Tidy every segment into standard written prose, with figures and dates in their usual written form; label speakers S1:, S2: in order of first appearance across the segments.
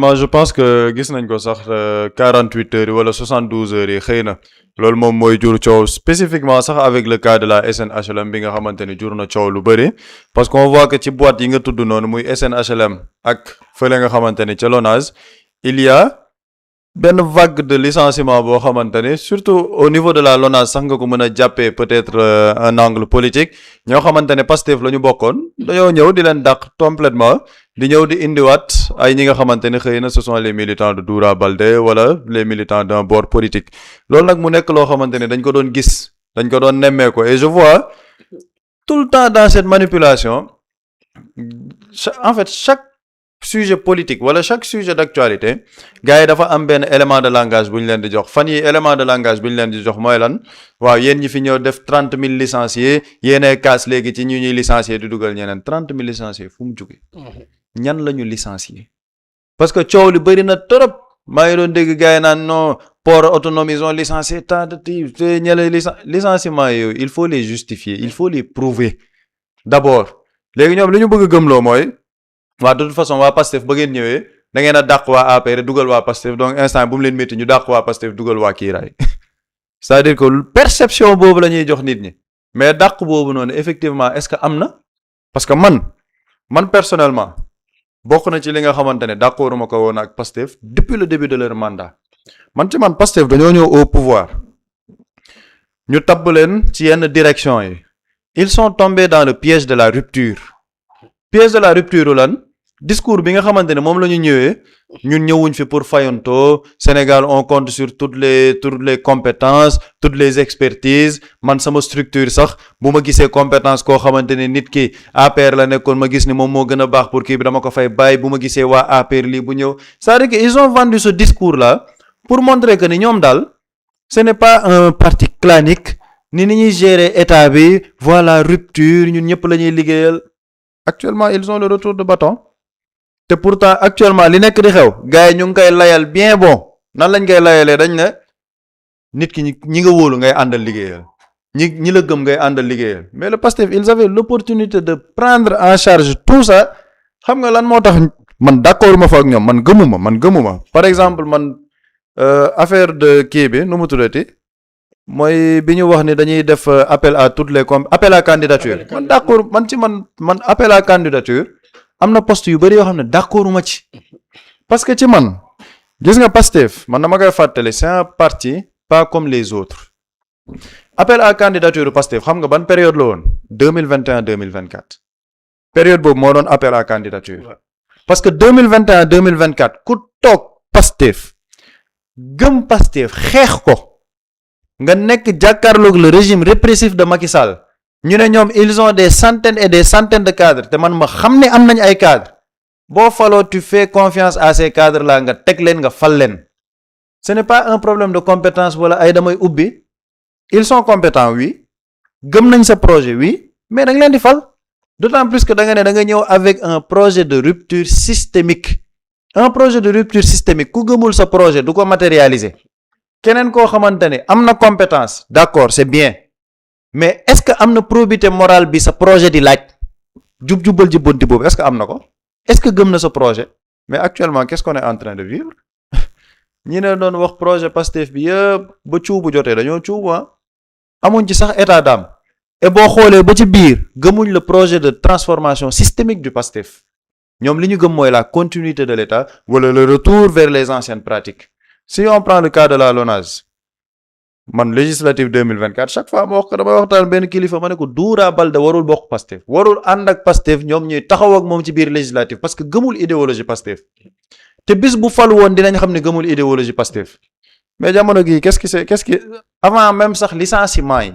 S1: moi je pense que gis nañ ko sax 48 heures yi wala 72 heures yi xëy na loolu moom mooy jur coow spécifiquement sax avec le cas de la SNHLM bi nga xamante ni jur na coow lu bëri parce qu'on voit que ci boîte yi nga tudd noonu muy SNHLM ak fële nga xamante ni ca Lonase il y a benn vague de licenciement boo xamante ni surtout au niveau de la LONASE sax nga ko mën a jàppee peut-être un angle politique ñoo xamante ne Pastef la ñu bokkoon dañoo ñëw di leen dàq complètement di ñëw di indiwaat ay ñi nga xamante ne xëy na ce sont les militants de Doura Baldé wala les militants d'un bord politique loolu nag mu nekk loo xamante ne dañ ko doon gis dañ ko doon nemmee ko et je vois tout le temps dans cette manipulation en fait chaque sujet politique wala chaque sujet d'actualité gars yi dafa am benn élément de langage bu ñu leen di jox fan yi élément de langage bu ñu leen di jox mooy lan waaw yéen ñi fi ñëw def 30 000 licenciés yéenay kaas léegi ci ñu ñuy licencier di dugal ñeneen 30 000 licenciés fu mu jóge ñan la ñu licencier parce que coow li bëri na trop maa ngi doon dégg gars yi naan non port autonome ils ont licencié tant de ti ñele licenciement yooyu il faut les justifier il faut les prouver d'abord léegi ñoom li ñu bëgg a gëmloo mooy waa de toute façon waa Pastef ba ngeen ñëwee da ngeen a dàq waa APR dugal waa Pastef donc instant bu mu leen métti ñu dàq waa Pastef dugal waa Kiiraay c'est-à-dire que perception boobu la ñuy jox nit ñi mais dàq boobu noonu effectivement est-ce que am na parce que man personnellement bokk na ci li nga xamante ne d'accorduma ko woon ak Pastef depuis le début de leur mandat man Pastef dañoo ñëw au pouvoir ñu tabb leen ci yenn direction yi ils sont tombés dans le piège de la rupture lan discours bi nga xamante ne moom la ñu ñëwee ñun ñëwuñ fi pour fayonto Sénégal on compte sur toutes les compétences toutes les expertises man sama structure sax bu ma gisee compétence koo xamante ne nit ki APR la nekkoon ma gis ni moom moo gën a baax pour kii bi dama ko fay bàyyi bu ma gisee waa APR lii bu ñëw c'est-à-dire que ils ont vendu ce discours là pour montrer que ni ñoom daal ce n'est pas un parti clanique ni ñuy gérer état bi voilà rupture ñun ñëpp la ñuy liggéeyal actuellement ils ont le retour de bâton te pourtant actuellement li nekk di xew gars yi ñu ngi koy layal bien bon nan lañ koy layalee dañ ne nit ki ñi nga wóolu ngay àndal liggéeyal ñi la gëm ngay àndal liggéeyal mais le Pastef ils avaient l'opportunité de prendre en charge tout ça xam nga lan moo tax man d'accord ma fa ak ñoom man gëmuma par exemple man affaire de kii bi nu mu tuddati mooy bi ñu wax ni dañuy def appel à toutes les appel à candidature man d'accord man appel à candidature am na poste yu bëri yoo xam ne d'accorduma ci parce que ci man gis nga Pastef man dama koy fàttali c'est un parti pas comme les autres appel à candidature Pastef xam nga ban période la woon 2021 2024 période boobu moo doon appel à candidature parce que 2021 2024 ku toog Pastef gëm Pastef xeex ko nga nekk jàkkaarloog le régime répressif de Macky Sall ñu ne ñoom ils ont des centaines et des centaines de cadres te man ma xam ne am nañ ay cadres boo faloo tu fais confiance à ces cadres là nga teg leen nga fal leen ce n'est pas un problème de compétence wala ay damay ubbi ils sont compétents oui gëm nañ sa projet oui mais da nga leen di fal d'autant plus que da nga ñëw avec un projet de rupture systémique ku gëmul sa projet du ko matérialiser keneen koo xamante ne am na compétence d'accord c'est bien mais est-ce que am na probité morale bi sa projet di laaj jub-jubal ji bonti boobu est-ce que am na ko est-ce que gëm na sa projet mais actuellement qu'est-ce qu'on est en train de vivre ñi ne doon wax projet Pastef bi yëpp ba cuubu jotee dañoo cuubu amuñ ci sax état d'âme et boo xoolee ba ci biir gëmuñ le projet de transformation systémique du Pastef ñoom li ñu gëm mooy la continuité de l'État wala le retour vers les anciennes pratiques si on prend le cas de la LONASE man législative 2024 chaque fois ma wax ko damay waxtaan benn kilifa ma ne ko Doura Baldé warul bokk Pastef warul ànd ak Pastef ñoom ñuy taxaw ak moom ci biir législative parce que gëmul idéologie Pastef te bis bu fal woon dinañ xam ne gëmul idéologie Pastef mais jamono gi qu'est-ce qui avant même sax licenciement yi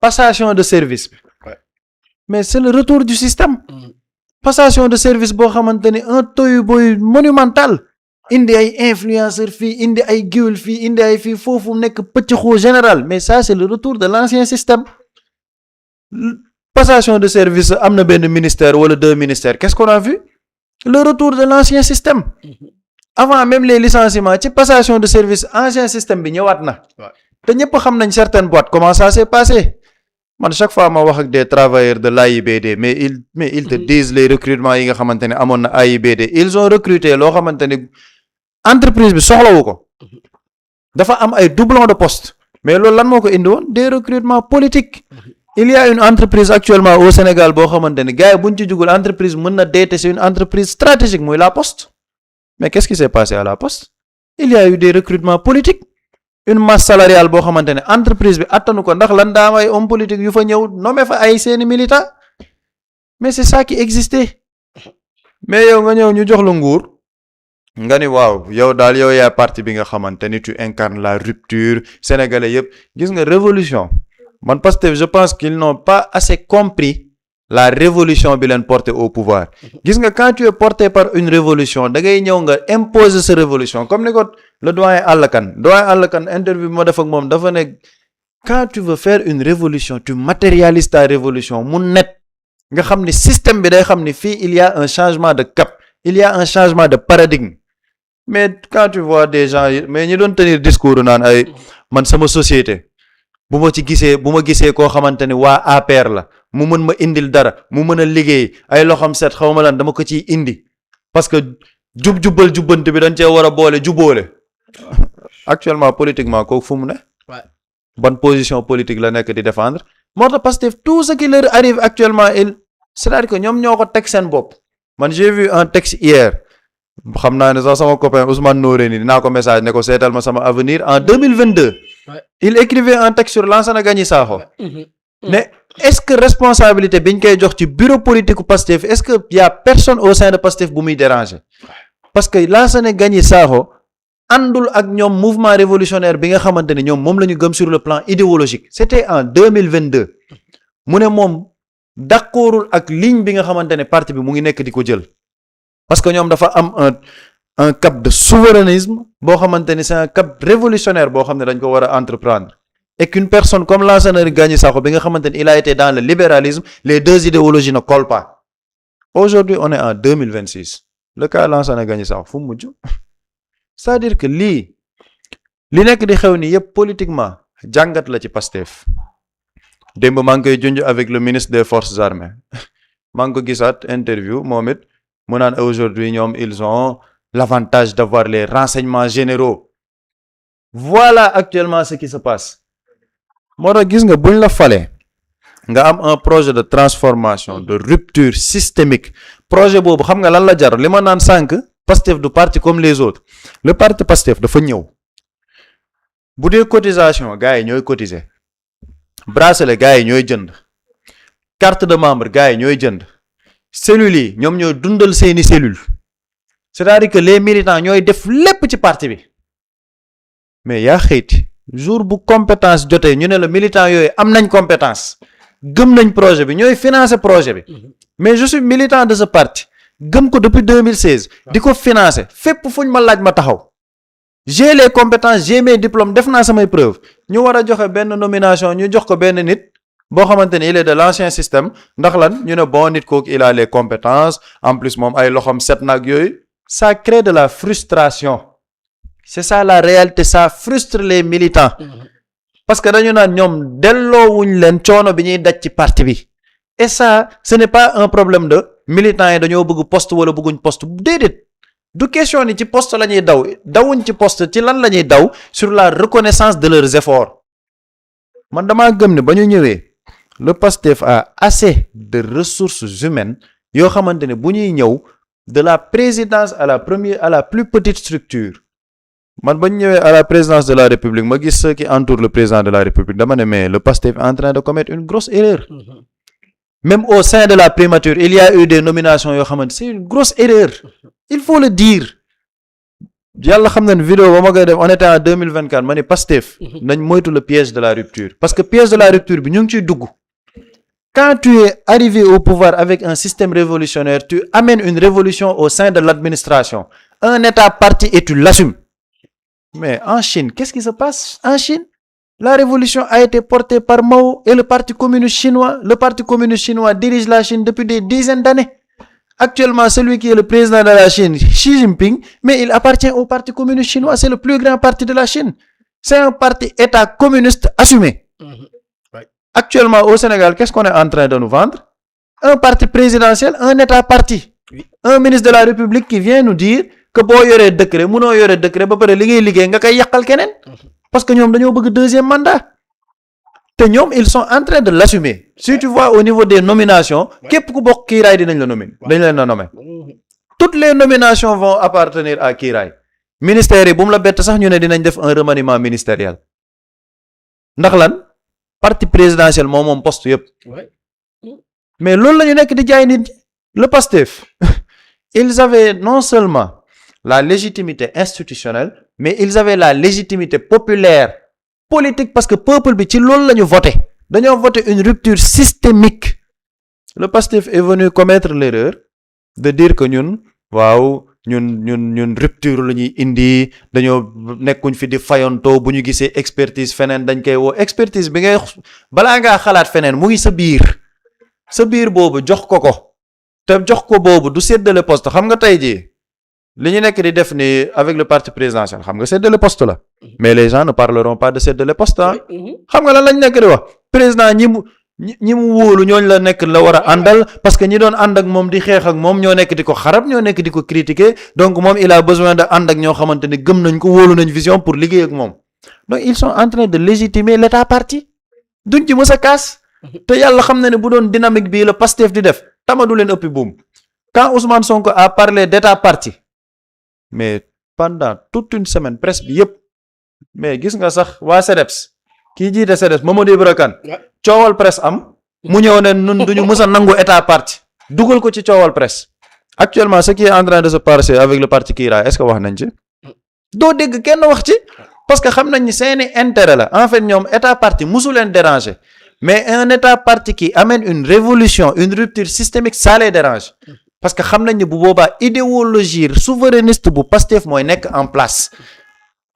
S1: passation de service bi mais c'est le retour du système passation de service boo xamante ni un toy-boy monumental indi ay influenceur fii indi ay géwél fii indi ay fii foofu nekk pëccëxoo général mais ça c'est le retour de l'ancien système passation de service am na benn ministère wala deux ministères qu'est-ce qu'on a vu le retour de l'ancien système avant même les licenciements ci passation de service ancien système bi ñëwaat na te ñëpp xam nañ certaines boîtes comment ça s'est passé man chaque fois ma wax ak des travailleurs de l'AIBD mais ils te disent les recrutements yi nga xamante ne amoon na AIBD ils ont recruté loo xamante ne entreprise bi soxlawu ko dafa am ay doublons de poste mais loolu lan moo ko indi woon des recrutements politiques il y a une entreprise actuellement au Sénégal boo xamante ne gars yi buñ ci jugul entreprise mën na deete c'est une entreprise stratégique muy la Poste mais qu'est-ce qui s'est passé à la Poste il y a eu des recrutements politiques une masse salariale boo xamante ne entreprise bi attanu ko ndax lan daa am ay hommes politiques yu fa ñëw nommé fa ay seeni militants mais c'est ça qui existait mais yow nga ñëw ñu jox la nguur nga ni waaw yow daal yow yaa parti bi nga xamante ni tu incarnes la rupture sénégalais yëpp gis nga révolution man Pastef je pense qu'ils n'ont pas assez compris la révolution bi leen porté au pouvoir gis nga quand tu es porté par une révolution da ngay ñëw nga imposer sa révolution comme ni ko le doyen Allakan interview bi ma def ak moom dafa ne quand tu veux faire une révolution tu matérialises ta révolution mu net nga xam ni système bi day xam ni fii il y a un changement de cap il y a un changement de paradigme mais quand tu vois des gens mais ñi doon tenir discours naan ay man sama société bu ma gisee koo xamante ni waa APR la mu mën ma indil dara mu mën a liggéey ay loxam set xaw ma lan dama ko ciy indi parce que jubbante bi dañ cee war a jubóole actuellement politiquement kooku fu mu ne ban position politique la nekk di défendre moo tax Pastef tout ce qui leur arrive actuellement c'est-à-dire que ñoom ñoo ko teg seen bopp man j'ai vu un texte hier xam naa ne sax sama copain Ousmane Noreyni dinaa ko message ne ko seetal ma sama avenir en 2022 il écrivait un texte sur Lansana Gagny Sakho mais est-ce que responsabilité biñ koy jox ci bureau politique Pastef est-ce que y a personne au sein de Pastef bu muy déranger parce que Lansana Gagny Sakho àndul ak ñoom mouvement révolutionnaire bi nga xamante ne ñoom moom la ñu gëm sur le plan idéologique c'était en 2022 mu ne moom d'accordul ak ligne bi nga xamante ne parti bi mu ngi nekk di ko jël parce que ñoom dafa am un cap de souverainisme boo xamante ni c'est un cap révolutionnaire boo xam ne dañ ko war a entreprendre et qu'une personne comme Lansana Gagny Sakho bi nga xamante ni il a été dans le libéralisme les deux idéologies ne collent pas aujourd'hui on est en 2026 le cas Lansana Gagny Sakho fu mu mujj c'est-à-dire que li nekk di xew ni yëpp politiquement jàngat la ci Pastef démb maa ngi koy junj avec le ministre des forces armées maa ngi ko gisaat interview moom it mu naan aujourd'hui ñoom ils ont l'avantage d'avoir les renseignements généraux voilà actuellement ce qui se passe moo tax gis nga buñ la falee nga am un projet de transformation de rupture systémique projet boobu xam nga lan la jar li ma naan sànq Pastef du parti comme les autres le parti Pastef dafa ñëw bu dee cotisation gars yi ñooy cotiser bracelet gars yi ñooy jënd carte de membre gars yi ñooy jënd cellules yi ñoom ñooy dundal seeni cellules c'est-à-dire que les militants ñooy def lépp ci parti bi mais yaa xëyti jour bu compétence jotee ñu ne la militant yooyu am nañ compétence gëm nañ projet bi ñooy financer projet bi mais je suis militant de ce parti gëm ko depuis 2016 di ko financer fépp fuñ ma laaj ma taxaw j'ai les compétences j'ai mes diplômes def naa samay preuve ñu war a joxe benn nomination ñu jox ko benn nit boo xamante ni il est de l'ancien système ndax lan ñu ne bon nit kooku il a les compétences en plus moom ay loxom set nag yooyu ça crée de la frustration c'est ça la réalité ça frustre les militants parce que dañu naan ñoom delloowuñ leen coono bi ñuy daj ci parti bi et ça ce n'est pas un problème de militants yi dañoo bëgg poste wala bëgguñ poste déedéet du question ni ci poste la ñuy dawuñ ci poste ci lan la ñuy daw sur la reconnaissance de leurs efforts man damaa gëm ne ba ñu ñëwee le PASTEF a assez de ressources humaines yoo xamante ne bu ñuy ñëw de la présidence à la plus petite structure man ba ñu ñëwee à la présidence de la République ma gis ceux qui entourent le président de la République dama ne mais le PASTEF est en train de commettre une grosse erreur même au sein de la primature il y a eu des nominations yoo xamante c'est une grosse erreur il faut le dire yàlla xam na ne vidéo ba ma koy def on était en 2024 ma ne PASTEF nañ moytu le piège de la rupture parce que piège de la rupture bi ñu ngi ciy dugg quand tu es arrivé au pouvoir avec un système révolutionnaire tu amènes une révolution au sein de l'administration un état parti et tu l'assumes mais en Chine qu'est-ce qui se passe en Chine la révolution a été portée par Mao et le parti communiste chinois dirige la Chine depuis des dizaines d'années actuellement celui qui est le président de la Chine Xi Jinping mais il appartient au parti communiste chinois c'est le plus grand parti de la Chine c'est un parti état communiste assumé Actuellement au Sénégal qu'est-ce qu'on est en train de nous vendre? Un parti présidentiel, un état parti. Un ministre de la République qui vient nous dire que boo yoree décret munoo yore décret ba pare li ngay liggéey nga koy yàqal keneen parce que ñoom dañoo bëgg deuxième mandat te ñoom ils sont en train de l'assumer. Si tu vois au niveau des nominations képp ku bokk kiiraay dinañ la nommer dañ leen la nommer. Toutes les nominations vont appartenir à kiiraay. Ministère yi bu mu la bett sax ñu ne dinañ def un remaniement ministériel ndax lan parti présidentiel moom poste yëpp. Mais loolu la ñu nekk di jaay nit le Pastef ils avaient non seulement la légitimité institutionnelle mais ils avaient la légitimité populaire politique parce que peuple bi ci loolu la ñu voté dañoo voté une rupture systémique. Le Pastef est venu commettre l'erreur de dire que ñun waaw ñun rupture la ñuy indi dañoo nekkuñ fi di fayantoo bu ñu gisee expertise feneen dañ koy woo expertise bi ngay balaa ngaa xalaat feneen mu ngi sa biir boobu jox ko te jox ko boobu du séddale poste xam nga tey jii li ñu nekk di def ni avec le parti présidentiel xam nga séddale poste la mais les gens ne parleront pas de séddale poste xam nga lan lañ nekk di wax président ñi mu wóolu ñooñu la nekk la war a àndal parce que ñi doon ànd ak moom di xeex ak moom ñoo nekk di ko xarab ñoo nekk di ko critiquer donc moom il a besoin de ànd ak ñoo xamante ne gëm nañ ko wóolu nañ vision pour liggéey ak moom donc ils sont en train de légitimer l'état parti duñ ci mës a kaas te yàlla xam na ne bu doon dynamique bii la Pastef di def tama du leen ëppi buum quand Ousmane Sonko a parlé d'état parti mais pendant toute une semaine presse bi yëpp mais gis nga sax waa CDEPS kii jiite CDEPS Mamadou Ibra Kane coowal presse am mu ñëw ne nun duñu mës a nangu état parti dugal ko ci coowal presse actuellement ce qui est en train de se passer avec le parti Kira est-ce que wax nañ ci doo dégg kenn wax ci parce que xam nañ ni seeni intérêt la en fait ñoom état parti musu leen déranger mais un état parti qui amène une révolution une rupture systémique ça les dérange parce que xam nañ ne bu boobaa idéologie souverainiste bu Pastef mooy nekk en place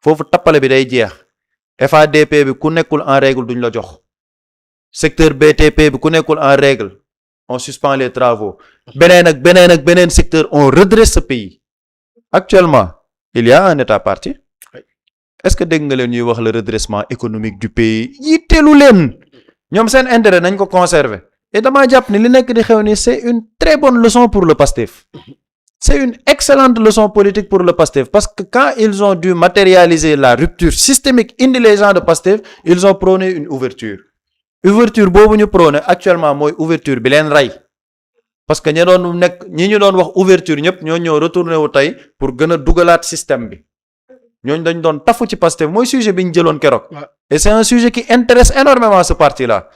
S1: foofu tappale bi day jeex FADP bi ku nekkul en règle duñ la jox secteur BTP bi ku nekkul en règle on suspend les travaux beneen secteur on redresse ce pays actuellement il y a un état parti est-ce que dégg nga leen ñuy wax le redressement économique du pays yitteelu leen ñoom seen intérêt nañ ko conserver et damaa jàpp ni li nekk di xew ni c'est une très bonne leçon pour le Pastef c'est une excellente leçon politique pour le Pastef parce que quand ils ont dû matérialiser la rupture systémique indi les gens de Pastef ils ont prôné une ouverture boobu ñu prôné actuellement mooy ouverture bi leen rey parce que ñi ñu doon wax ouverture ñëpp ñoo ñëw retourné wu tey pour gën a dugalaat système bi ñooñu dañ doon tafu ci Pastef mooy sujet bi ñu jëloon keroog et c'est un sujet qui intéresse énormément ce parti-là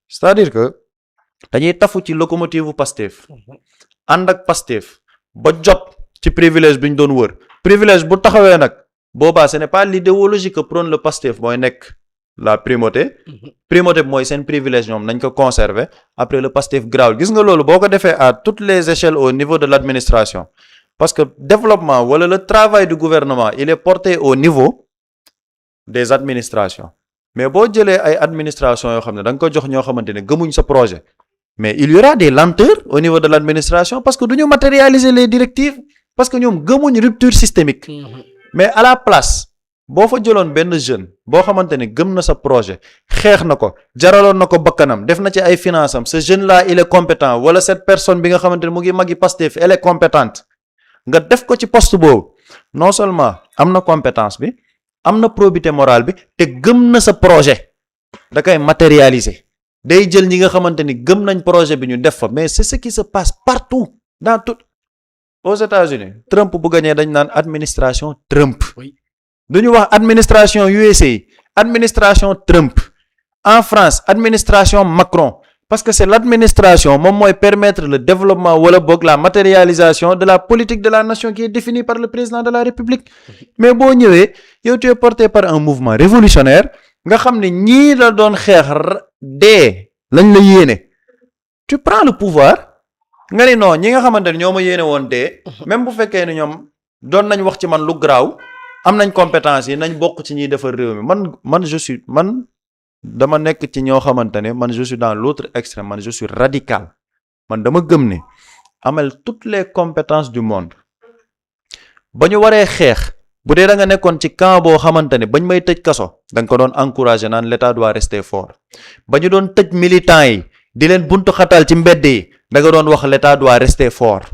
S1: c'est-à-dire que dañuy tafu ci locomotive bu Pastef ànd ak Pastef ba jot ci privilège bi ñu doon wër privilège bu taxawee nag boobaa ce n'est pas l'idéologie que prône le Pastef mooy nekk la primauté bi mooy seen privilège ñoom nañ ko conserver après le Pastef graaw gis nga loolu boo ko defee à toutes les échelles au niveau de l'administration parce que développement wala le travail du gouvernement il est porté au niveau des administrations mais boo jëlee ay administration yoo xam ne da nga ko jox ñoo xamante ne gëmuñ sa projet mais il y aura des lenteurs au niveau de l'administration parce que du ñu matérialiser les directives parce que ñoom gëmuñ rupture systémique mais à la place boo fa jëloon benn jeune boo xamante ne gëm na sa projet xeex na ko jaraloon na ko bakkanam def na ci ay finance am ce jeune là il est compétent wala cette personne bi nga xamante ne mu ngi magi Pastef elle est compétente nga def ko ci poste boobu non seulement am na compétence bi am na probité morale bi te gëm na sa projet da koy matérialiser day jël ñi nga xamante ni gëm nañ projet bi ñu def fa mais c'est ce qui se passe partout dans tout aux États-Unis Trump bu gañee dañ naan administration Trump duñu wax administration USA administration Trump en France administration Macron parce que c'est l'administration moom mooy permettre le développement wala boog la matérialisation de la politique de la nation qui est définie par le président de la République mais boo ñëwee yow tu es porté par un mouvement révolutionnaire nga xam ne ñii la doon xeex dee lañ la yéene tu prends le pouvoir nga ni non ñi nga xamante ne ñoo ma yéene woon dee même bu fekkee ne ñoom doon nañ wax ci man lu garaaw am nañ compétence yi nañ bokk ci ñiy defar réew mi man dama nekk ci ñoo xamante ne man je suis dans l'autre extrême man je suis radical man dama gëm ne amal toutes les compétences du monde ba ñu waree xeex bu dee da nga nekkoon ci camp boo xamante ne bañ may tëj kaso da nga ko doon encourager naan l'état doit rester fort ba ñu doon tëj militants yi di leen buntu xatal ci mbedd yi da nga doon wax l'état doit rester fort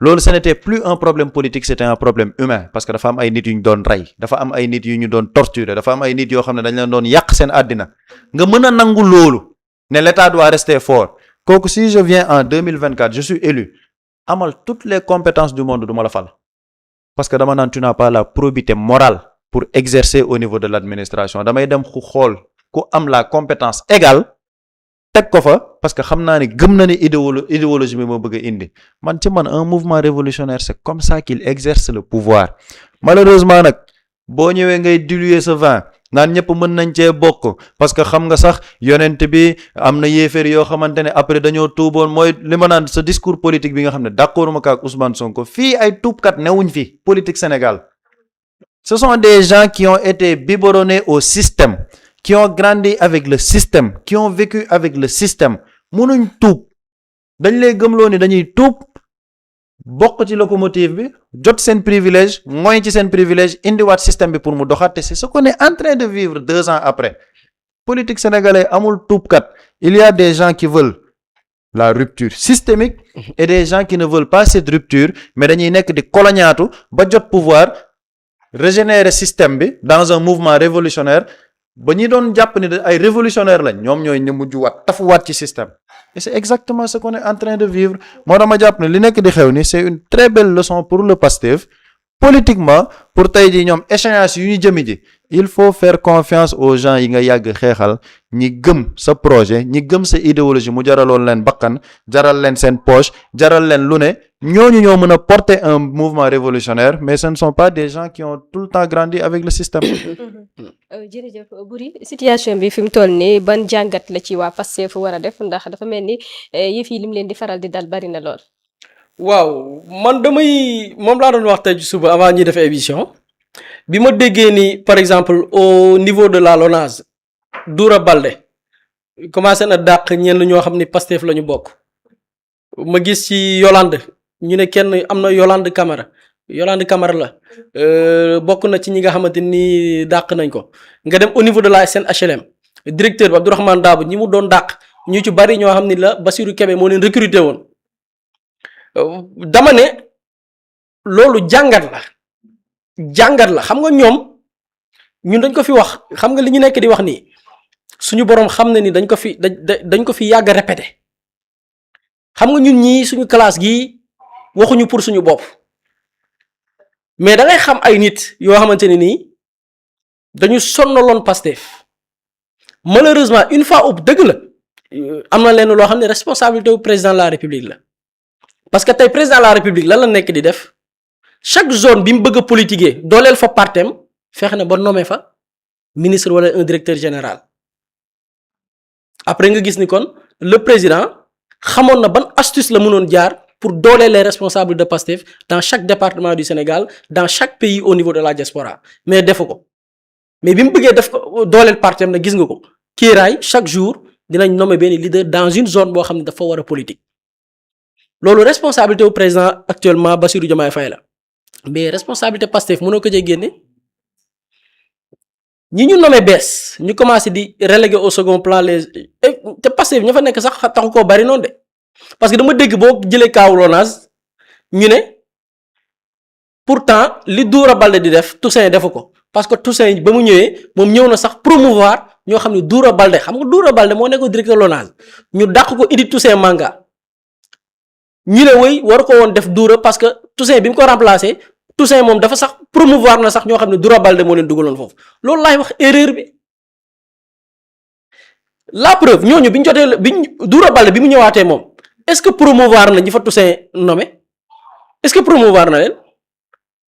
S1: loolu ce n'était plus un problème politique c'était un problème humain parce que dafa am ay nit yu ñu doon rey dafa am ay nit yu ñu doon torturer dafa am ay nit yoo xam ne dañ leen doon yàq seen àddina nga mën a nangu loolu ne l'état doit rester fort kooku si je viens en 2024 je suis élu amal toutes les compétences du monde du ma la fal parce que dama naan tu n'as pas la probité morale pour exercer au niveau de l'administration damay dem ku xool ku am la compétence égale teg ko fa parce que xam naa ni gëm na ni idéologie bi moo bëgg a indi man ci man un mouvement révolutionnaire c'est comme ça qu'il exerce le pouvoir malheureusement nag boo ñëwee ngay diluer ce vin naan ñëpp mën nañ cee bokk parce que xam nga sax yonent bi am na yéeféer yoo xamante ne après dañoo tuuboon mooy li ma naan sa discours politique bi nga xam ne d'accord ma ak Ousmane Sonko fii ay tuubkat newuñ fi politique Sénégal ce sont des gens qui ont été biberonnés au système qui ont grandi avec le système qui ont vécu avec le système mënuñ tuub dañ lay gëmloo ni dañuy tuub bokk ci locomotive bi jot seen privilège mooy ci seen privilège indiwaat système bi pour mu doxaat te c'est ce qu'on est en train de vivre 2 ans après politique sénégalaise amul tuubkat il y a des gens qui veulent la rupture systémique et des gens qui ne veulent pas cette rupture mais dañuy nekk di koloñaatu ba jot pouvoir régénérer système bi dans un mouvement révolutionnaire ba ñi doon jàpp ni ay révolutionnaire lañ ñoom ñooy ñu mujj waat tafuwaat ci système et c'est exactement ce qu'on est en train de vivre moo dama jàpp ne li nekk di xew ni c'est une très belle leçon pour le Pastef politiquement pour tey jii ñoom échéance yu ñu jëmi ji il faut faire confiance aux gens yi nga yàgg xeexal ñi gëm sa projet ñi gëm sa idéologie mu jaraloon leen bakkan jaral leen seen poche jaral leen lu ne ñooñu ñoo mën a porter un mouvement révolutionnaire mais ce ne sont pas des gens qui ont tout le temps grandi avec le système.
S2: jërëjëf Boury situation bi fi mu toll nii ban jàngat la ci waa Pastef war a def ndax dafa mel ni yëf yi lim leen di faral di dal bari na lool.
S3: waaw man moom laa doon wax tey suba avant ñuy def émission bi ma déggee ni par exemple au niveau de la LONASE Doura Baldé commencé na dàq ñenn ñoo xam ni Pastef la ñu bokk ma gis ci Yolande ñu ne kenn am na Yolande Camara la bokk na ci ñi nga xamante ni dàq nañ ko nga dem au niveau de la SNHLM directeur bi Abdourahmane Dabo ñi mu doon dàq ñu ci bari ñoo xam ni la Bassirou Kébé moo leen recruter woon dama ne loolu jàngat la xam nga ñun dañ ko fi wax xam nga li ñu nekk di wax nii suñu boroom xam na ni dañ ko fi yàgg a répété xam nga ñun ñii suñu classe gi waxuñu pour suñu bopp mais da ngay xam ay nit yoo xamante ne nii dañu sonnaloon Pastef malheureusement une fois dëgg la am na leen loo xam ne responsabilité wu président de la République la parce que tey président de la République lan la nekk di def chaque zone bi mu bëgg a politiquer dooleel fa partem fexe na ba nommé fa ministre wala un directeur général après nga gis ni kon le président xamoon na ban astuce la mënoon jaar pour dooleel les responsables de Pastef dans chaque département du Sénégal dans chaque pays au niveau de la diaspora mais defu ko mais bi mu bëggee def ko dooleel partem na gis nga ko kiiraay chaque jour dinañ nommer benn leader dans une zone boo xam ne dafa war a politique loolu responsabilité au président actuellement Bassirou Diomaye Faye la mais responsabilité Pastef mënoo ko cee génne ñi ñu nommé bees ñu commencé di reléguer au second plan te Pastef ña fa nekk sax taxu koo bari noonu de parce que dama dégg boo jëlee kaawu LONASE ñu ne pourtant li Doura Baldé di def Toussaint defu ko parce que Toussaint ba mu ñëwee moom ñëw na sax promouvoir ñoo xam ne Doura Baldé xam nga Doura Baldé moo nekkoon directeur LONASE ñu dàq ko indi Toussaint Manga ñu ne woy war ko woon def Doura parce que Toussaint bi mu ko remplacé Toussaint moom dafa sax promouvoir na sax ñoo xam ne Doura Baldé moo leen dugaloon foofu loolu laay wax erreur bi la preuve ñooñu bi ñu jotee Doura Baldé bi mu ñëwaatee moom est-ce que promouvoir na ñi fa Toussaint nommé est-ce que promouvoir na leen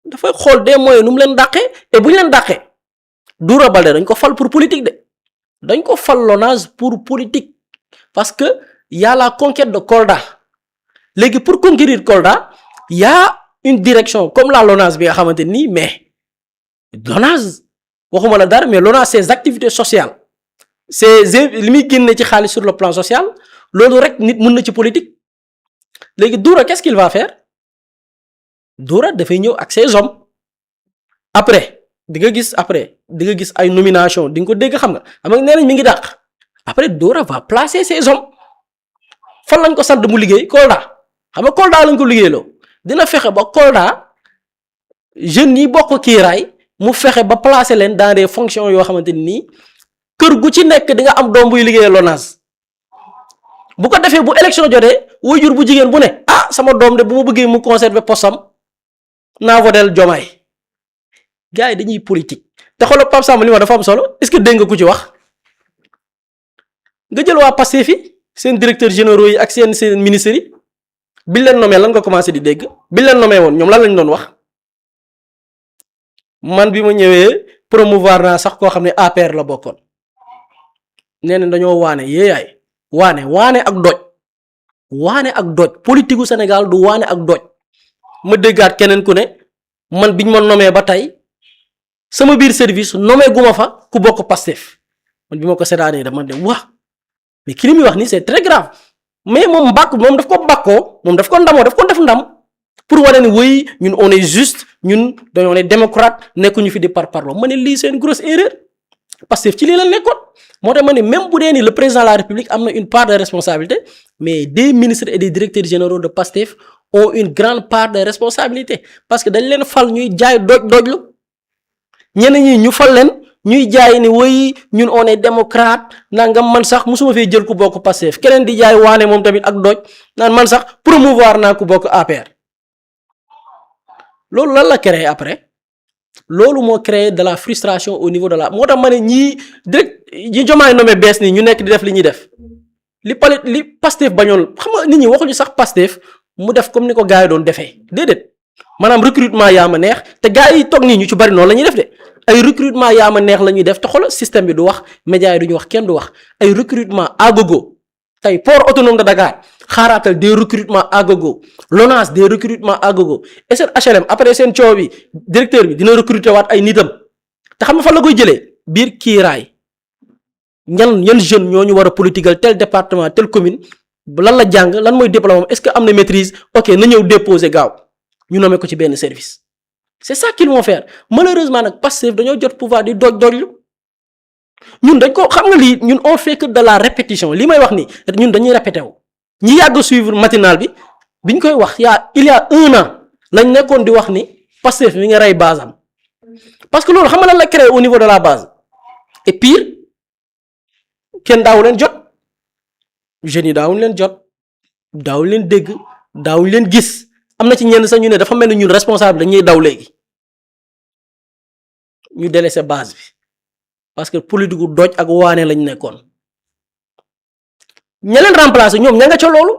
S3: dafay xool des moyens nu mu leen dàqee et bu ñu leen dàqee Doura Baldé dañ ko fal pour politique de dañ ko fal LONASE pour politique parce que y a la conquête de Kolda léegi pour conquérir Kolda y a une direction comme la LONASE bi nga xamante nii mais LONASE waxuma la dara mais LONASE ses activités sociales li muy génne ci xaalis sur le plan social loolu rek nit mën na ci politique léegi Doura qu'est-ce qu'il va faire Doura dafay ñëw ak ses hommes après di nga gis ay nomination di nga ko dégg xam nga nee nañ mi ngi dàq après Dora va placer ses hommes fan lañ ko sant mu liggéey Kolda xam nga Kolda lañ ko liggéeyloo dina fexe ba Kolda jeunes yi bokk kiiraay mu fexe ba placer leen dans des fonctions yoo xamante ni kër gu ci nekk di nga am doom buy liggéeyee LONASE bu ko defee bu élection jotee waajur bu jigéen bu ne sama doom de bu ma bëggee mu conserver postam naa votel Diomaye gars yi dañuy politique te xoolal Pape Samba li ma dafa am solo est-ce que dégg nga ku ci wax nga jël waa Pastef fi seen directeurs généraux yi ak seen ministres yi biñ leen nommé lan nga commencé di dégg biñ leen nommé woon ñoom lan lañ doon wax man bi ma ñëwee promouvoir naa sax koo xam ne APR la bokkoon nee na dañoo waane yéeyaay waane ak doj politique gu Sénégal du waane ak doj ma déggaat keneen ku ne man biñ ma nommé ba tey sama biir service nommé guma fa ku bokk Pastef man bi ma ko séddaanee dama dem wax mais ki li muy wax nii c'est très grave mais moom daf ko bàkkoo moom daf ko ndamoo daf ko def ndam pour wane ni oui ñun on est juste ñun dañoo ne démocrate nekkuñu fi di parparloo ma ne lii c'est une grosse erreur Pastef ci lii la nekkoon moo tax ma ne même bu dee ni le président de la République am na une part de responsabilité mais des ministres et des directeurs généraux de Pastef ont une grande part de responsabilité parce que dañ leen fal ñuy jaay dojlu ñeneen ñi ñu fal leen ñuy jaay ni woy ñun on est démocrate nangam man sax musuma fee jël ku bokk Pastef keneen di jaay waane moom tamit ak doj naan man sax promouvoir naa ku bokk APR loolu lan la créé après loolu moo créé de la frustration au niveau de la moo tax ma ne ñii Diomaye nommé bees nii ñu nekk di def li ñuy def li Pastef bañoon xam nga nit ñi waxuñu sax Pastef mu def comme ni ko gars yi doon defee déedéet maanaam recrutement yaa ma neex te gars yi toog nii ñu ci bari noonu la ñuy def de ay recrutement yaa ma neex la ñuy def te xoolal système bi du wax médias yi du ñu wax kenn du wax ay recrutement à gogo tey port autonome de Dakar xaaraatal des recrutements à gogo LONASE des recrutements à gogo SNHLM après seen coow bi directeur bi dina recruter waat ay nitam te xam nga fan la koy jëlee biir kiiraay yan jeune ñoo ñu war a politiqueal tel département tel commune lan la jàng lan mooy diplôme est-ce que am na maîtrise ok na ñëw déposer gaaw ñu nommé ko ci benn service c'est ça qu'ils vont faire malheureusement nag Pastef dañoo jot pouvoir di dojlu ñun dañ ko xam nga lii ñun on fait que de la répétition li may wax ni ñun dañuy répété wu ñi yàgg suivre matinal bi biñ koy wax il y a 1 an lañ nekkoon di wax ni Pastef mi nga rey base am parce que loolu xam nga lan la créé au niveau de la base et pire kenn daawu leen jot jeunes yi daawuñ leen jot daawuñ leen dégg daawuñ leen gis am na ci ñenn sax ñu ne dafa mel ni ñun responsable dañuy daw léegi ñu délaissé base bi parce que politique gu doj ak waane lañ nekkoon ña leen remplacer ñoom ña nga ca loolu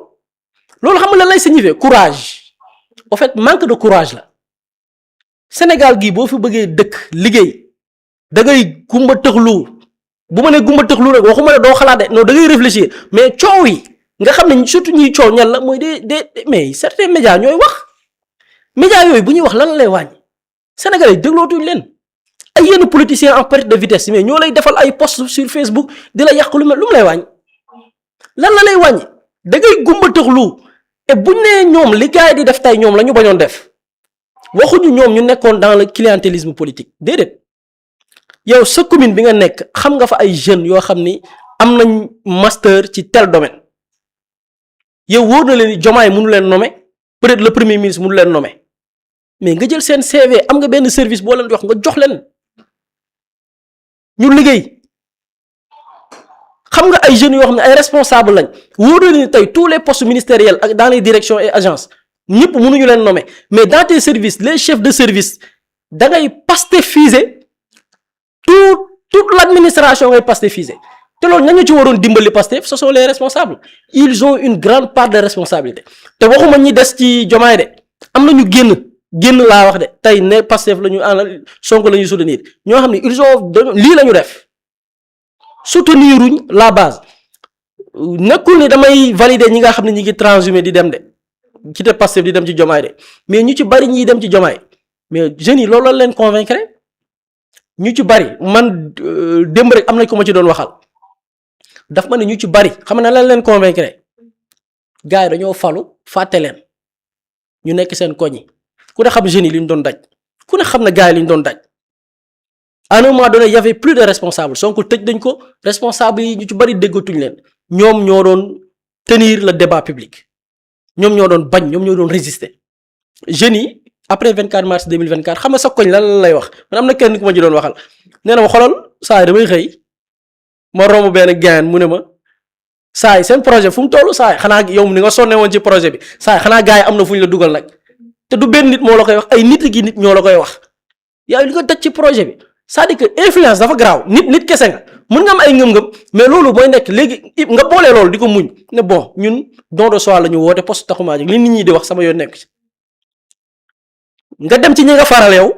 S3: xam nga lan lay signifier courage en fait manque de courage la Sénégal gii boo fi bëggee dëkk liggéey da ngay gumba tëxlu bu ma nee gumba tëxlu rek waxuma ne doo xalaat de non da ngay réfléchir mais coow yi nga xam ne surtout ñuy coow ñan la mooy mais certains médias ñooy wax médias yooyu bu ñuy wax lan lay wàññi Sénégalais déglootuñ leen ay yenn politiciens en perte de vitesse mais ñoo lay defal ay post sur Facebook di la yàq lu mu lay wàññi lan la lay wàññi da ngay gumba tëxlu et buñ nee ñoom li gars yi di def tey ñoom la ñu bañoon def waxuñu ñoom ñu nekkoon dans le clientélisme politique déedéet yow sa commune bi nga nekk xam nga fa ay jeunes yoo xam ni am nañ master ci tel domaine yow wóor na leen ni Diomaye mënu leen nommer peut-être le premier ministre mënu leen nommer mais nga jël seen CV am nga benn service boo leen jox nga jox leen ñu liggéey xam nga ay jeunes yoo xam ne ay responsable lañ wóor na leen ni tey tous les postes ministériels ak dans les directions et agences ñëpp mënuñu leen nommer mais dans tes services les chefs de service da ngay pastefiser toute l'administration ngay pastefiser te loolu ñañu ci waroon dimbali Pastef ce sont les responsables ils ont une grande part de responsabilité te waxuma ñi des ci Diomaye de am na ñu génn laa wax de tey ne Pastef la ñu Sonko la ñu soutenir ñoo xam ne ils ont lii la ñu def souteniruñ la base nekkul ni damay valider ñi nga xam ne ñi ngi transhumé di dem de ci te Pastef di dem ci Diomaye de mais ñu ci bari ñiy dem ci Diomaye mais jeunes yi loolu la leen convaincre ñu ci bari man démb rek am na ko ma ci doon waxal daf ma ne ñu ci bari xam na lan leen convaincre gars yi dañoo falu fàtte leen ñu nekk seen koñ yi ku ne xam jeunes yi li ñu doon daj ku ne xam na gars yi li ñu doon daj à un moment donné y avait plus de responsable Sonko tëj dañ ko responsable yi ñu ci bari déggatuñ leen ñoom ñoo doon tenir le débat public ñoom ñoo doon bañ ñoom ñoo doon résister jeunes yi après 24 mars 2024 xam nga sa koñ lan lay wax man am na kenn ku ma ci doon waxal nee na ma xoolal saa yi damay xëy ma romb benn gain mu ne ma saa yi seen projet fu mu toll saa yi xanaa yow ni nga sonne woon ci projet bi saa yi xanaa gars yi am na fu ñu la dugal nag te du benn nit moo la koy wax ay nit gi nit ñoo la koy wax yaa li nga daj ci projet bi c'est-à-dire que influence dafa garaaw nit kese nga mën nga am ay ngëm-ngëm mais loolu mooy nekk léegi nga boolee loolu di ko muñ ne bon ñun don de soi la ñu woote poste taxumaa ji li nit ñi di wax sama yoon nekk ci nga dem ci ñi nga faral yow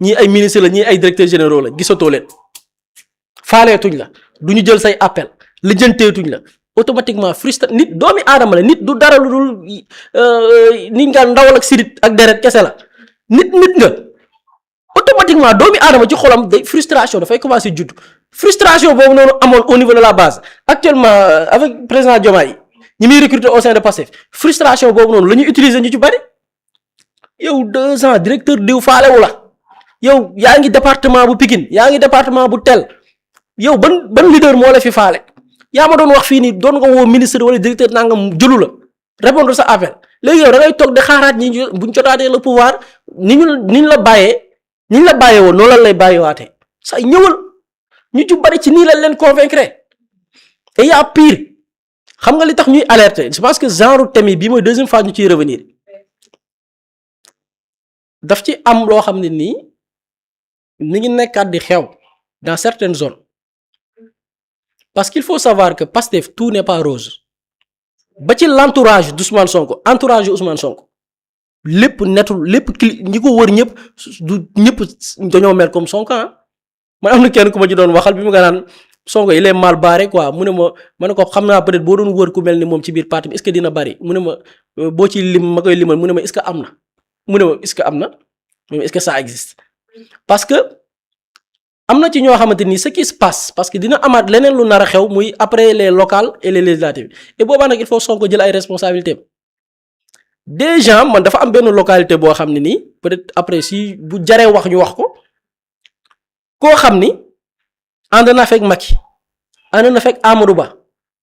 S3: ñii ay ministre la ñii ay directeur généraux la gisatoo leen faaleetuñ la du ñu jël say appel lijjanteetuñ la automatiquement frustré nit doomi aadama la nit du dara lu dul nit nga ndawal ak sidit ak deret kese la nit nga automatiquement doomi aadama ci xolam day frustration dafay commencer judd frustration boobu noonu amoon au niveau de la base actuellement avec président Diomaye ñi muy recruter au sein de Pastef frustration boobu noonu la ñuy utiliser ñu ci bari yow 2 ans directeur diw faalewu la yow yaa ngi département bu Pikine yaa ngi département bu tel yow ban leader moo la fi faale yaa ma doon wax fii nii doon nga woo ministre wala directeur nangam jëlu la répondre sa appel léegi yow da ngay toog di xaaraat ñi buñ jotaatee le pouvoir ni ñu la bàyyee woon noonu lan lay bàyyiwaatee say ñëwal ñu ci bari ci nii lañ leen convaincre et y a pire xam nga li tax ñuy alerter je pense que genre thème yi bii mooy deuxième fois ñu ciy revenir daf ci am loo xam ne nii mi ngi nekkaat di xew dans certaines zones parce qu'il faut savoir que Pastef tout n'est pas rose ba ci l'entourage d'Ousmane Sonko entourage Ousmane Sonko lépp netul lépp ñi ko wër ñëpp du ñëpp dañoo mel comme Sonko man am na kenn ku ma ci doon waxal bi mu nga naan Sonko il est mal barré quoi mu ne ma ne ko xam naa peut-être boo doon wër ku mel ni moom ci biir parti bi est-ce que dina bari mu ne ma boo ci lim ma koy limal mu ne ma est-ce que am na mu ne ma est-ce que am na est-ce que ça existe parce que am na ci ñoo xamante ni ce qui se passe parce que dina amaat leneen lu nar a xew muy après les locales et les législatives et boobaa nag il faut Sonko jël ay responsabilités déjà man dafa am benn localité boo xam ne nii peut-être après si bu jaree wax ñu wax ko koo xam ni ànd na fekk Macky ànd na fekk Amadou Ba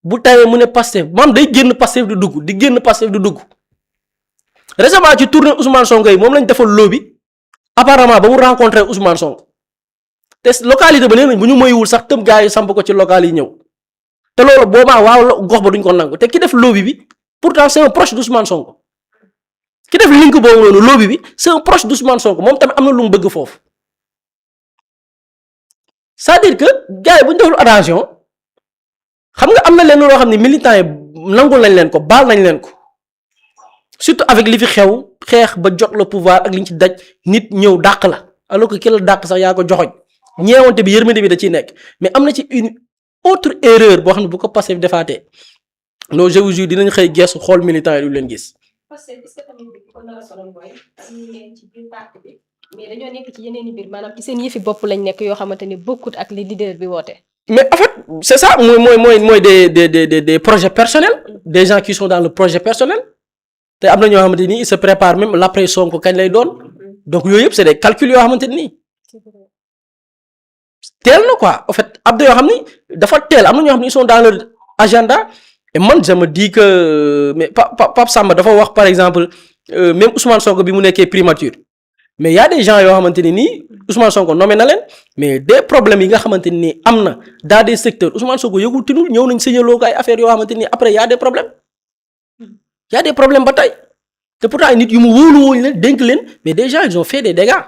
S3: bu tawee mu ne Pastef maam day génn Pastef du dugg di génn Pastef du dugg récemment ci tournée Ousmane Sonko yi moom lañ defal lobby apparemment ba mu rencontré Ousmane Sonko te localité ba nee nañ bu ñu moywul sax tëm gars yi samp ko ci local yi ñëw te loolu boobaa waaw gox ba duñ ko nangu te ki def lobby bi pourtant c'est un proche d'Ousmane Sonko ki def link boobu noonu lobby bi c'est un proche d'Ousmane Sonko moom tamit am na lu mu bëgg foofu c'est-à-dire que gars yi bu ñu deful attention xam nga am na leen loo xam ne militants yi nangul nañ leen ko baal nañ leen ko surtout avec li fi xew xeex ba jot le pouvoir ak li ñu ci daj nit ñëw dàq la alors que ki la dàq sax yaa ko joxoñ ñeewante bi yërmande bi da ciy nekk mais am na ci une autre erreur boo xam ne bu ko Pastef defaatee non je vous jure dinañ xëy geesu xool militants yi du leen gis.
S2: parce que est-ce que tamit bi ko nar a sonal mooy ñi ngeen ci biir parti bi mais dañoo nekk ci yeneen i mbir maanaam ci seen yëfi bopp lañ nekk yoo xamante ni bokkut ak li leader bi woote.
S3: mais en fait c'est ça mooy des projets personnels des gens qui sont dans le projet personnel te am na ñoo xamante ni ils se préparent même l'après Sonko kañ lay doon donc yooyu yëpp c'est des calculs yoo xamante ni teel na quoi en fait ab yoo xam ni dafa teel am na ñoo xam ni ils sont dans leur agenda et man je me dis que mais Pape Samba dafa wax par exemple même Ousmane Sonko bi mu nekkee primature mais y a des gens yoo xamante ni nii Ousmane Sonko nommé na leen mais des problèmes yi nga xamante ni nii am na dans des secteurs Ousmane Sonko yëgul tinul ñëw nañ signaloo ko ay affaires yoo xamante ni après y a des problèmes ba tey te pourtant ay nit yu mu wóolu wóolu leen dénk leen mais des gens ils ont fait des dégâts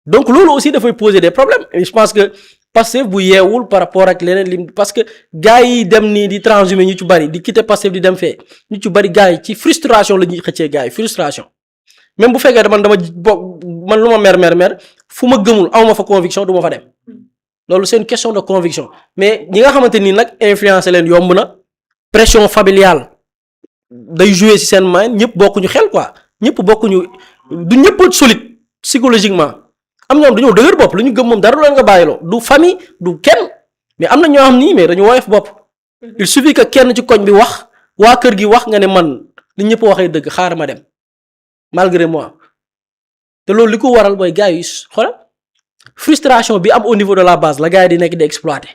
S3: donc loolu aussi dafay poser des problèmes et je pense que Pastef bu yeewul par rapport ak leneen lim parce que gars yi dem nii di transhumé ñu ci bari di quitter Pastef di dem fee ñu ci bari gars yi ci frustration la ñuy xëccee gars yi frustration même bu fekkee man lu ma mer fu ma gëmul awma fa conviction du ma fa dem loolu c'est une question de conviction mais ñi nga xamante ni nag influencer leen yomb na pression familiale day jouer ci seen main ñëpp bokkuñu xel quoi ñëpp bokkuñu du ñëpp solide psychologiquement am ñoom dañoo dëgër bopp lu ñu gëm moom dara du leen nga bàyyiloo du famille du kenn mais am na ñoo xam nii mais dañu woyof bopp il suffit que kenn ci koñ bi wax waa kër gi wax nga ne man li ñëpp waxee dëgg xaaral ma dem malgré moi te loolu li ko waral mooy gars yi xoolal frustration bi am au niveau de la base la gars yi di nekk di exploiter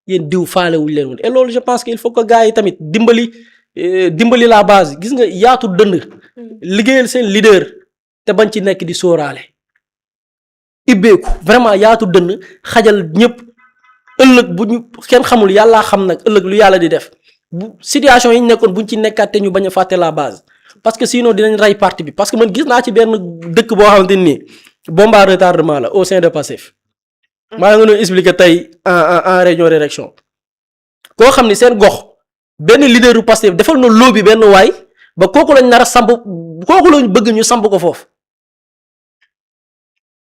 S3: yéen diw faale wuñ leen woon et loolu je pense que il faut que gars yi tamit dimbali la base gis nga yaatu dënd liggéeyal seen leader te bañ ci nekk di sóoraale ibbeeku vraiment yaatu dënd xajal ñëpp ëllëg bu ñu kenn xamul yàllaa xam nag ëllëg lu yàlla di def bu situation yi ñu nekkoon buñ ci nekkaat te ñu bañ a fàtte la base parce que sinon dinañ rey parti bi parce que man gis naa ci benn dëkk boo xamante ni bombe à retardement la au sein de Pastef maa nga doon expliquer tey en réunion d'élection koo xam ni seen gox benn leader u Pastef defal na lobby benn waay ba kooku lañ nar a samp kooku lañ bëgg ñu samp ko foofu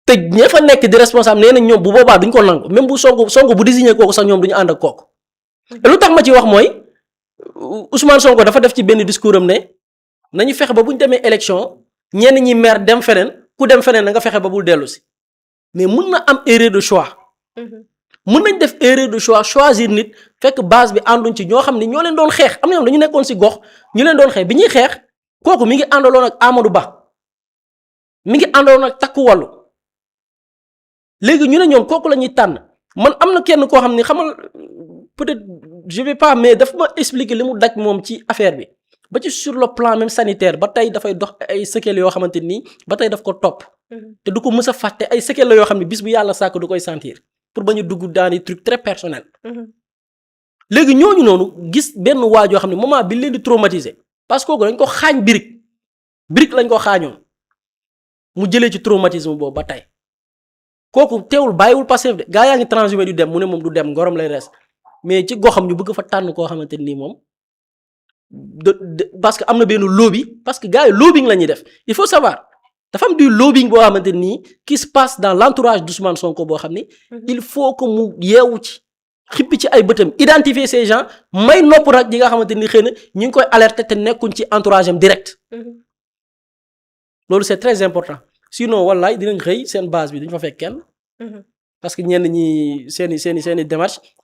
S3: te ñee fa nekk di responsable nee nañ ñoom bu boobaa duñ ko nangu même bu Sonko bu désigné kooku sax ñoom duñu ànd ak kooku te lu tax ma ci wax mooy Ousmane Sonko dafa def ci benn discours am ne nañu fexe ba bu ñu demee élection ñenn ñi maire dem feneen ku dem feneen na nga fexe ba bul dellu si mais mun na am erreur de choix mun nañ def erreur de choix choisir nit fekk base bi ànduñ ci ñoo xam ne ñoo leen doon xeex am na ñoom dañu nekkoon si gox ñu leen doon xeex bi ñuy xeex kooku mi ngi àndaloon ak Amadou Ba mi ngi àndaloon ak Takku Wallu léegi ñu ne ñoom kooku la ñuy tànn man am na kenn koo xam ne xamal peut-être je vais pas mais daf ma expliquer li mu daj moom ci affaire bi ba ci sur le plan même sanitaire ba tey dafay dox ay séquelles yoo xamante nii ba tey daf ko topp te du ko mës a fàtte ay séquelles la yoo xam ne bis bu yàlla sàkk du koy sentir pour ba ñu dugg dans des trucs très personnels léegi ñooñu noonu gis benn waaj yoo xam ne moment bi leen di traumatiser parce que kooku dañ ko xaañ birig lañ ko xaañoon mu jëlee ci traumatisme boobu ba tey kooku teewul bàyyiwul Pastef de gaa yaa ngi transhumé du dem mu ne moom du dem ngorom lay res mais ci goxam ñu bëgg fa tànn koo xamante nii moom parce que am na benn lobby parce que gars yi lobbying la ñuy def il faut savoir dafa am du lobbying boo xamante nii qui se passe dans l'entourage d'Ousmane Sonko boo xam ni il faut que mu yeewu ci xippi ci ay bëtam identifier ces gens may nopp nag ñi nga xamante ni xëy na ñu ngi koy alerter te nekkuñ ci entourage am direct loolu c'est très important sinon wallaay dinañ xëy seen base bi duñ fa fekk kenn parce que ñenn ñi seeni démarche